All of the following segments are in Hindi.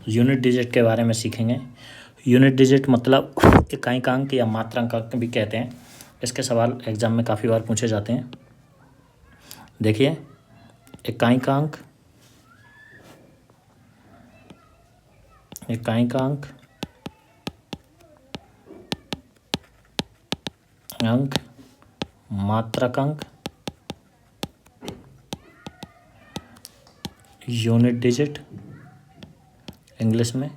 यूनिट डिजिट के बारे में सीखेंगे। यूनिट डिजिट मतलब इकाइक अंक या मात्रांक अंक भी कहते हैं। इसके सवाल एग्जाम में काफ़ी बार पूछे जाते हैं। देखिए, इकाइक अंक, इकाइक अंक, अंक, मात्रक अंक, यूनिट डिजिट इंग्लिश में,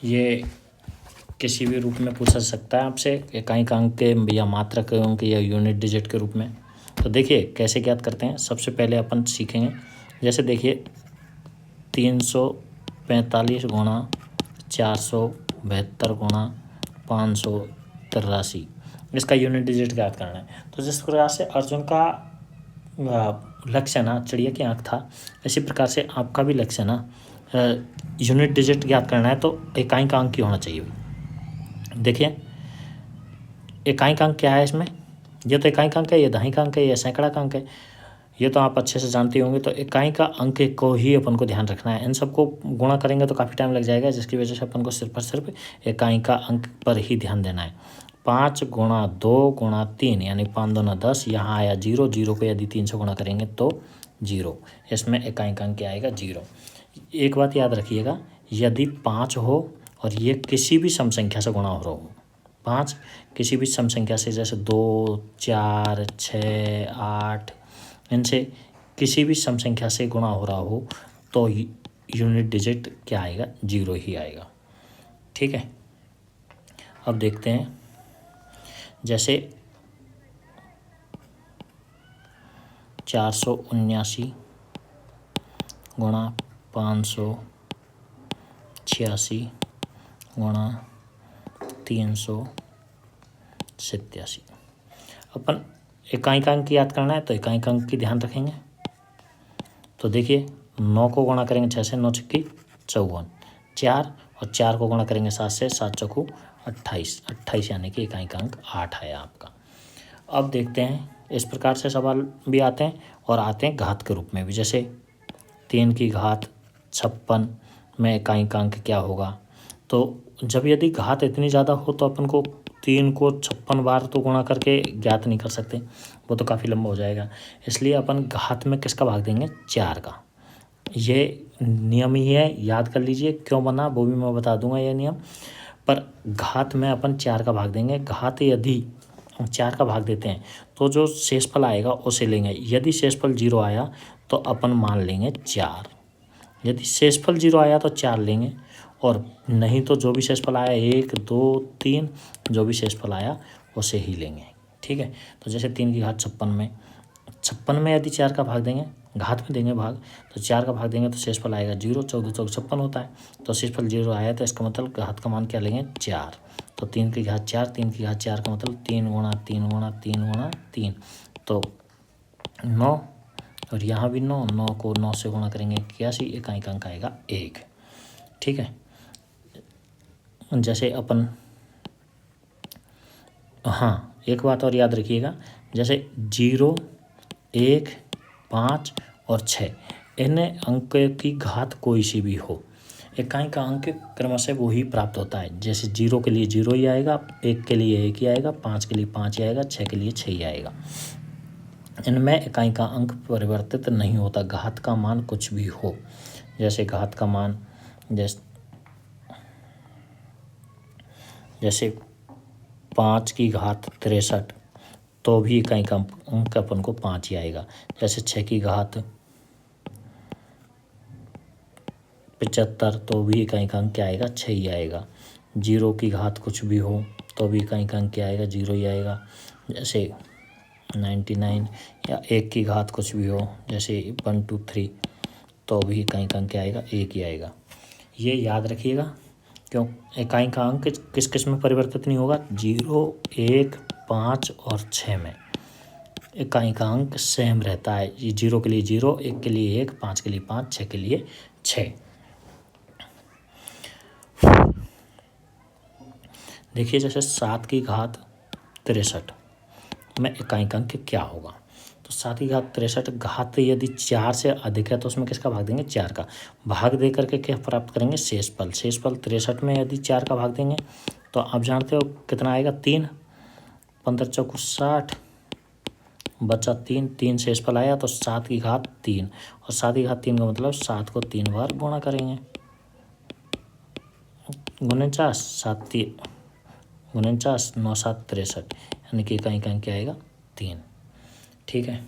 ये किसी भी रूप में पूछा सकता है आपसे, इकाइक अंक के या मात्रक अंक या यूनिट डिजिट के रूप में। तो देखिए कैसे ज्ञात करते हैं। सबसे पहले अपन सीखेंगे, जैसे देखिए 345 गुणा 472 गुणा 583, इसका यूनिट डिजिट ज्ञात करना है। तो जिस प्रकार से अर्जुन का लक्ष्य ना चिड़िया की आँख था, इसी प्रकार से आपका भी लक्ष्य ना यूनिट डिजिट ज्ञात करना है, तो इकाइक अंक की होना चाहिए। देखिए इकाइक अंक क्या है इसमें, ये तो इकाइक अंक है, ये दहाइक अंक है, ये सैकड़ा का अंक है, ये तो आप अच्छे से जानते होंगे। तो इकाई का अंक को ही अपन को ध्यान रखना है। इन सबको गुणा करेंगे तो काफ़ी टाइम लग जाएगा, जिसकी वजह से अपन को सिर्फ और सिर्फ इकाई का अंक पर ही ध्यान देना है। 5 गुणा 2 गुणा 3 यानी 5 दूना 10, यहाँ आया 0, 0 को यदि 3 से गुणा करेंगे तो 0, इसमें इकाई का अंक क्या आएगा 0। एक बात याद रखिएगा, यदि 5 हो और ये किसी भी सम संख्या से गुणा हो रहा हो, 5 किसी भी सम संख्या से, जैसे 2, 4, 6, 8, इनसे किसी भी सम संख्या से गुणा हो रहा हो, तो यूनिट डिजिट क्या आएगा 0 ही आएगा। ठीक है, अब देखते हैं, जैसे 479 गुणा 586 गुणा 387, अपन इकाइक अंक याद करना है तो इकाइक अंक की ध्यान रखेंगे। तो देखिए 9 को गुणा करेंगे 6 से, 9 छक्की 54, 4 और 4 को गुणा करेंगे 7 से, 7 चौकू 28, 28 यानी कि इकाइक अंक 8 है आपका। अब देखते हैं, इस प्रकार से सवाल भी आते हैं और आते हैं घात के रूप में भी। जैसे 3 की घात 56 में इकाइक अंक क्या होगा। तो जब यदि घात इतनी ज़्यादा हो तो अपन को 3 को 56 बार तो गुणा करके ज्ञात नहीं कर सकते, वो तो काफ़ी लंबा हो जाएगा। इसलिए अपन घात में किसका भाग देंगे 4 का। ये नियम ही है, याद कर लीजिए, क्यों बना वो भी मैं बता दूंगा ये नियम। पर घात में अपन 4 का भाग देंगे। घात यदि 4 का भाग देते हैं तो जो शेषफल आएगा उसे लेंगे। यदि शेषफल 0 आया तो अपन मान लेंगे 4, यदि शेषफल 0 आया तो 4 लेंगे, और नहीं तो जो भी शेषफल आया 1, 2, 3, जो भी शेषफल आया उसे ही लेंगे। ठीक है, तो जैसे 3 की घात 56 में यदि 4 का भाग देंगे, घात में देंगे भाग, तो 4 का भाग देंगे तो शेषफल आएगा 0, 14 चौक 56 होता है, तो शेषफल 0 आया तो इसका मतलब घात का मान क्या लेंगे 4। तो 3 की घात 4, 3 की घात 4 का मतलब 3 गुणा 3 गुणा 3 गुणा 3, तो 9, और यहाँ भी 9, 9 को 9 से गुणा करेंगे 81, इकाइक अंक आएगा 1। ठीक है, जैसे अपन, हाँ एक बात और याद रखिएगा, जैसे 0, 1, 5 और 6, इन अंक की घात कोई सी भी हो, इकाई का अंक क्रमशः वो ही प्राप्त होता है। जैसे 0 के लिए 0 ही आएगा, 1 के लिए 1 ही आएगा, 5 के लिए 5 ही आएगा, 6 के लिए 6 ही आएगा। इनमें इकाई का अंक परिवर्तित नहीं होता, घात का मान कुछ भी हो। जैसे घात का मान जैसे 5 की घात 63, तो भी इकाई का अंक अपन को 5 ही आएगा। जैसे 6 की घात 75, तो भी इकाई का अंक क्या आएगा 6 ही आएगा। 0 की घात कुछ भी हो तो भी इकाई का अंक क्या आएगा 0 ही आएगा। जैसे 99 या 1 की घात कुछ भी हो, जैसे 1, 2, 3, तो भी इकाई का अंक क्या आएगा 1 ही आएगा। ये याद रखिएगा, क्यों इकाई का अंक किस किस में परिवर्तित नहीं होगा, 0, 1, 5 और 6 में इकाई का अंक सेम रहता है। 0 के लिए 0, 1 के लिए 1, 5 के लिए 5, 6 के लिए 6। देखिए जैसे 7 की घात 63 में इकाई का अंक क्या होगा। तो तो 7 की घात 63 घात यदि 4 से अधिक है तो उसमें किसका भाग देंगे, 4 का। भाग दे करके क्या प्राप्त करेंगे, शेषफल। शेषफल 63 में यदि 4 का भाग देंगे तो आप जानते हो कितना आएगा, 3। 15 चौको 60, बचा 3, 3 शेषफल आया तो 7 की घात 3। और 7 की घात 3 का मतलब 7 को 3 बार गुणा करेंगे। 49, 7 9 7 63, यानी कि कहीं कहीं क्या आएगा, 3। ठीक है,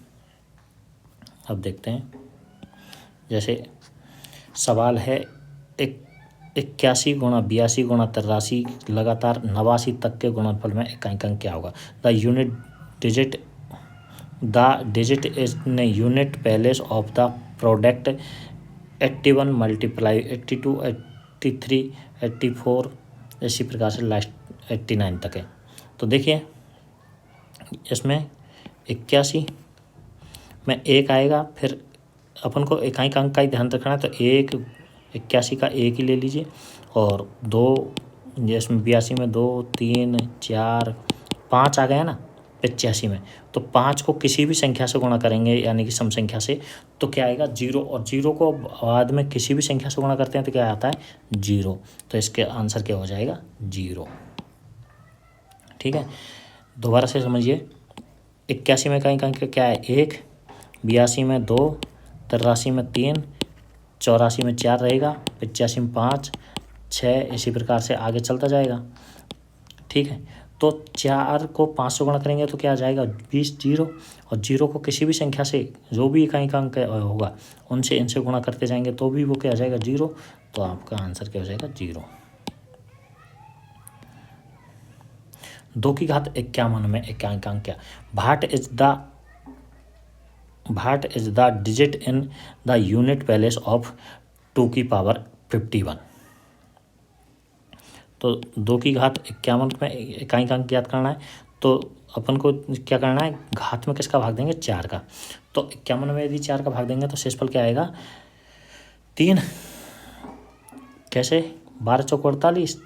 अब देखते हैं। जैसे सवाल है 81 गुणा 82 गुणा 83 लगातार 89 तक के गुणनफल में इकाई अंक क्या होगा। The digit is in unit place of the product 81 multiply 82 83 84, इसी प्रकार से लास्ट 89 तक है। तो देखिए इसमें 81 में 1 आएगा, फिर अपन को इकाई का अंक का ही ध्यान रखना है, तो 81 का 1 ही ले लीजिए, और 2 जिसमें 82 में 2 3 4 5 आ गया ना 85 में, तो 5 को किसी भी संख्या से गुणा करेंगे यानी कि सम संख्या से, तो क्या आएगा, 0। और 0 को बाद में किसी भी संख्या से गुणा करते हैं तो क्या आता है, 0। तो इसके आंसर क्या हो जाएगा, 0। ठीक है, दोबारा से समझिए। 81 में इकाई का अंक क्या है, 1। 82 में 2, 83 में 3, 84 में 4 रहेगा, 85 में 5, 6, इसी प्रकार से आगे चलता जाएगा। ठीक है, तो 4 को 5 से गुणा करेंगे तो क्या आ जाएगा, 20, 0। और 0 को किसी भी संख्या से, जो भी इकाई का अंक होगा उनसे इनसे गुणा करते जाएंगे तो भी वो क्या आ जाएगा, 0। तो आपका आंसर क्या हो जाएगा, 0। 2 की घात 51 में इकाई का अंक क्या, what is the digit in the unit place of 2 की पावर 51। तो 2 की घात 51 में इकाई का अंक याद करना है, तो अपन को क्या करना है, घात में किसका भाग देंगे, 4 का। तो 51 में यदि 4 का भाग देंगे तो शेषफल क्या आएगा, 3। कैसे, 12 चौको 48,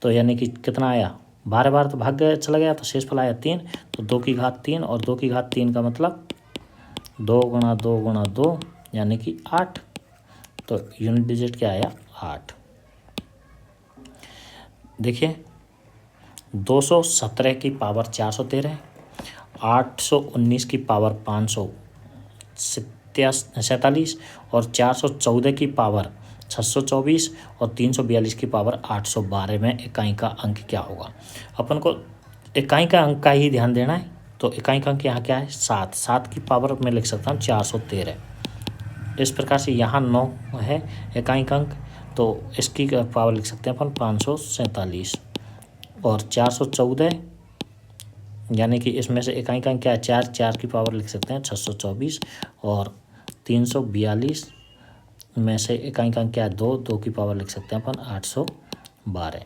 तो यानी कि कितना आया, 12 बार तो भाग गया, चला गया, तो शेषफल आया 3। तो 2 की घात 3, और 2 की घात 3 का मतलब 2 गुणा 2 गुणा 2 यानी कि 8। तो यूनिट डिजिट क्या आया, 8। देखिए 217 की पावर 413, 819 की पावर 547, और 414 की पावर 624, और 342 की पावर 812 में इकाई का अंक क्या होगा। अपन को इकाई का अंक का ही ध्यान देना है, तो इकाई का अंक यहाँ क्या है, 7। 7 की पावर में लिख सकता हूँ 413। इस प्रकार से यहाँ 9 है इकाई का अंक, तो इसकी पावर लिख सकते हैं अपन 547, और 414 यानी कि इसमें से इकाई का अंक क्या है, 4। 4 की पावर लिख सकते हैं 624, और 342 में से इकाई का अंक क्या है, 2। 2 की पावर लिख सकते हैं अपन 812।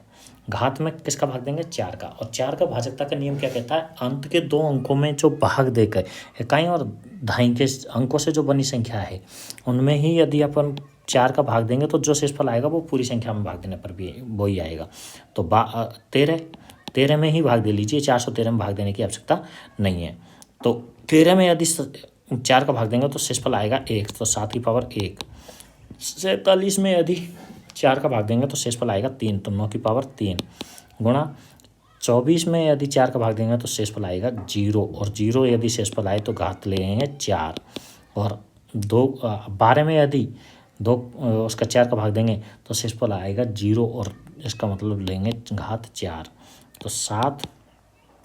घात में किसका भाग देंगे, 4 का। और 4 का भाजकता का नियम क्या कहता है, अंत के 2 अंकों में जो भाग देकर इकाई और दहाई के अंकों से जो बनी संख्या है उनमें ही यदि अपन 4 का भाग देंगे तो जो शेषफल आएगा वो पूरी संख्या में भाग देने पर भी वही आएगा। तो 13 में ही भाग दे लीजिए, 413 में भाग देने की आवश्यकता नहीं है। तो 13 में यदि 4 का भाग देंगे तो शेषफल आएगा 1, तो 7 की पावर 1। 47 में यदि 4 का भाग देंगे तो शेषफल आएगा 3, तो 9 की पावर 3 गुणा 24 में यदि 4 का भाग देंगे तो शेषफल आएगा 0, और 0 यदि शेषफल आए तो घात लेंगे 4, और 12 में यदि 2 उसका 4 का भाग देंगे तो शेषफल आएगा 0, और इसका मतलब लेंगे घात 4। तो 7,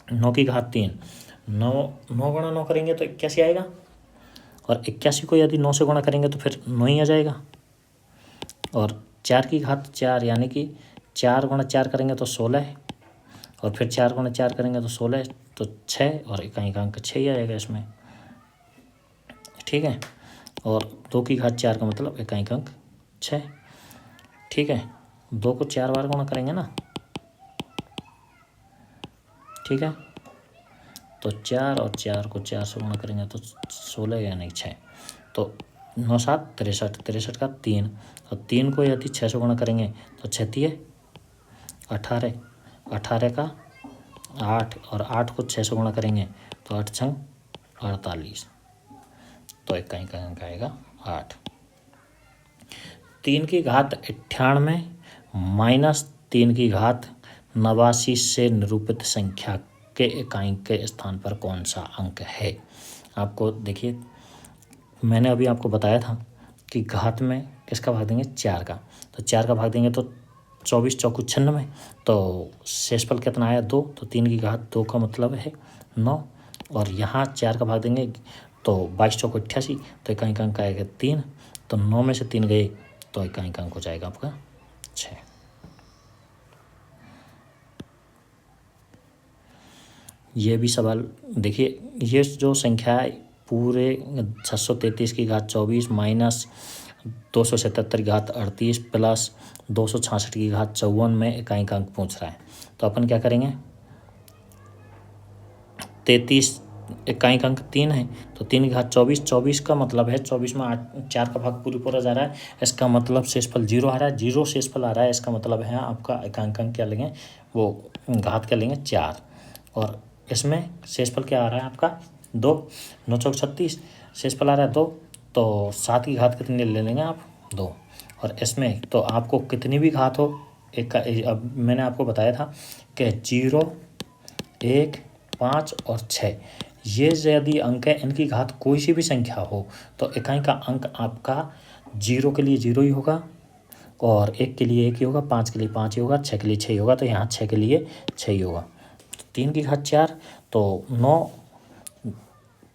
9 की घात 3, 9 गुणा 9 करेंगे तो 81 आएगा, और 81 को यदि 9 से गुणा करेंगे तो फिर 9 ही आ जाएगा। और 4 की घात 4 यानी कि 4 गुणा 4 करेंगे तो 16, और फिर 4 गुणा 4 करेंगे तो 16, तो 6, और इकाई का अंक 6 ही आएगा इसमें। ठीक है, और 2 की घात 4 का मतलब इकाई का अंक 6। ठीक है, 2 को 4 बार गुणा करेंगे ना, ठीक है, तो 4, और 4 को 4 से गुणा करेंगे तो 16 यानी 6। तो 9 7 63, 63 का 3, और 3 को यदि 6 से गुणा करेंगे तो 6 18, 18 का 8, और 8 को 6 से गुणा करेंगे तो 8 छंग 48। तो इकाई का अंक आएगा 8। 3 की घात 98 माइनस 3 की घात 89 से निरूपित संख्या के इकाई के स्थान पर कौन सा अंक है। आपको देखिए, मैंने अभी आपको बताया था कि घात में किसका भाग देंगे, 4 का। तो 4 का भाग देंगे तो 24 चौकू 96, तो शेषफल कितना आया 2। तो 3 की घात 2 का मतलब है 9, और यहाँ 4 का भाग देंगे तो 22 चौकू 88, तो इकाई का अंक आएगा 3। तो 9 में से 3 गए तो इकाई का अंक हो जाएगा आपका 6। ये भी सवाल देखिए, ये जो संख्या है पूरे 633 की घात 24 माइनस 277 की घात 38 प्लस 266 की घात 54 में इकाई का अंक पूछ रहा है। तो अपन क्या करेंगे, 33 इकाई का अंक 3 है, तो 3 की घात 24, 24 का मतलब है 24 में 4 का भाग पूरा जा रहा है, इसका मतलब शेषफल 0 आ रहा है, 0 शेषफल आ रहा है, इसका मतलब है आपका इकाई का अंक क्या लेंगे, वो घात क्या लेंगे 4, और इसमें शेषफल क्या आ रहा है आपका 2, 9 चौक 36, शेषफल आ रहा है 2, तो 7 की घात कितनी ले लेंगे आप 2, और इसमें तो आपको कितनी भी घात हो एक, अब मैंने आपको बताया था कि 0, 1, 5 और 6 ये यदि अंक है, इनकी घात कोई सी भी संख्या हो तो इकाई का अंक आपका 0 के लिए 0 ही होगा, और 1 के लिए 1 ही होगा, 5 के लिए 5 ही होगा, 6 के लिए 6 ही होगा, तो यहाँ 6 के लिए 6 ही होगा। 3 की घात 4, तो 9,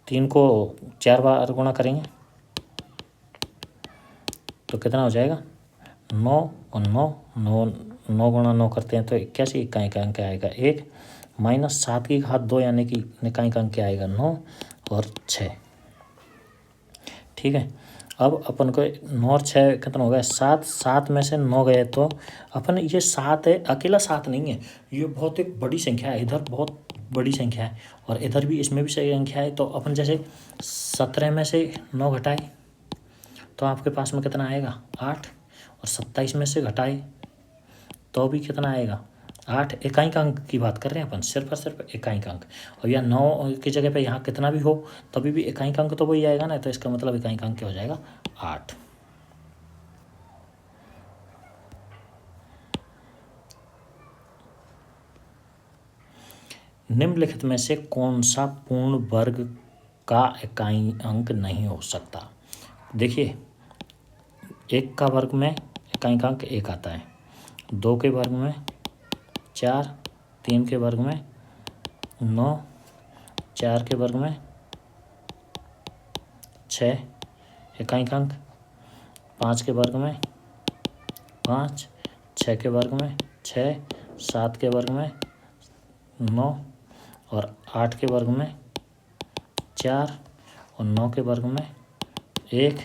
3 को 4 बार गुणा करेंगे तो कितना हो जाएगा 9 और 9 गुणा 9 करते हैं तो 81, इकाई का अंक आएगा 1, माइनस 7 की घात 2 यानी कि इकाई का अंक आएगा 9 और 6। ठीक है, अब अपन को 9 और 6 कितना हो गया 7, 7 में से 9 गए तो अपन ये 7 है, अकेला 7 नहीं है, ये बहुत एक बड़ी संख्या है, इधर बहुत बड़ी संख्या है और इधर भी इसमें भी सही संख्या है। तो अपन जैसे 17 में से 9 घटाए तो आपके पास में कितना आएगा 8, और 27 में से घटाए तो भी कितना आएगा 8। इकाई का अंक की बात कर रहे हैं अपन, सिर्फ और सिर्फ इकाई का अंक, और या 9 की जगह पे यहाँ कितना भी हो तभी भी इकाई का अंक तो वही आएगा ना, तो इसका मतलब इकाई का अंक क्या हो जाएगा 8। निम्नलिखित में से कौन सा पूर्ण वर्ग का इकाई अंक नहीं हो सकता। देखिए, 1 का वर्ग में इकाई का अंक 1 आता है, 2 के वर्ग में 4, 3 के वर्ग में 9, 4 के वर्ग में 6 इकाई का अंक, 5 के वर्ग में 5, 6 के वर्ग में 6, 7 के वर्ग में 9 और 8 के वर्ग में 4 और 9 के वर्ग में 1।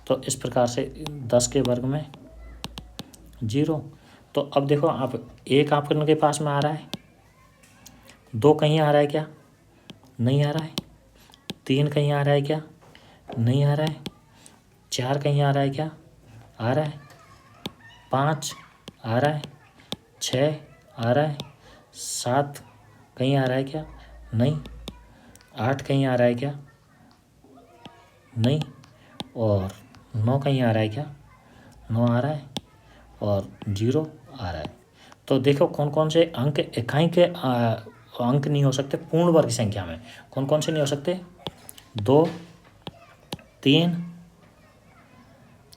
तो इस प्रकार से 10 के वर्ग में 0। तो अब देखो आप, 1 आपके पास में आ रहा है, 2 कहीं आ रहा है क्या, नहीं आ रहा है, 3 कहीं आ रहा है क्या, नहीं आ रहा है, 4 कहीं आ रहा है क्या, आ रहा है, 5 आ रहा है, 6 आ रहा है, 7 कहीं आ रहा है क्या, नहीं, 8 कहीं आ रहा है क्या, नहीं, और 9 कहीं आ रहा है क्या, 9 आ रहा है, और 0 आ रहा है। तो देखो कौन कौन से अंक इकाई के अंक नहीं हो सकते पूर्ण वर्ग संख्या में, कौन कौन से नहीं हो सकते, 2, 3,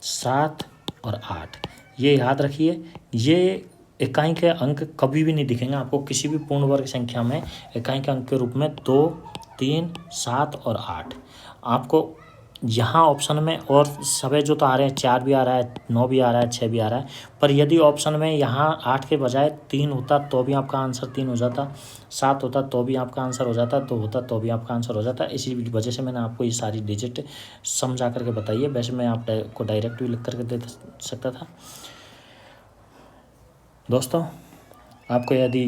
7 और 8। ये याद रखिए, ये इकाई के अंक कभी भी नहीं दिखेंगे आपको किसी भी पूर्ण वर्ग संख्या में। इकाई के अंक के रूप में 2, 3, 7 और 8 आपको यहाँ ऑप्शन में, और सभी जो तो आ रहे हैं 4 भी आ रहा है, 9 भी आ रहा है, 6 भी आ रहा है, पर यदि ऑप्शन में यहाँ 8 के बजाय 3 होता तो भी आपका आंसर 3 हो जाता, 7 होता तो भी आपका आंसर हो जाता, 2 होता तो भी आपका आंसर हो जाता। इसी वजह से मैंने आपको ये सारी डिजिट समझा करके बताई है, वैसे मैं आपको डायरेक्ट भी लिख करके दे सकता था। दोस्तों, आपको यदि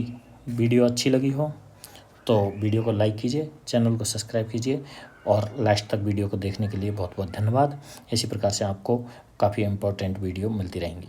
वीडियो अच्छी लगी हो तो वीडियो को लाइक कीजिए, चैनल को सब्सक्राइब कीजिए, और लास्ट तक वीडियो को देखने के लिए बहुत बहुत धन्यवाद। इसी प्रकार से आपको काफ़ी इम्पोर्टेंट वीडियो मिलती रहेंगी।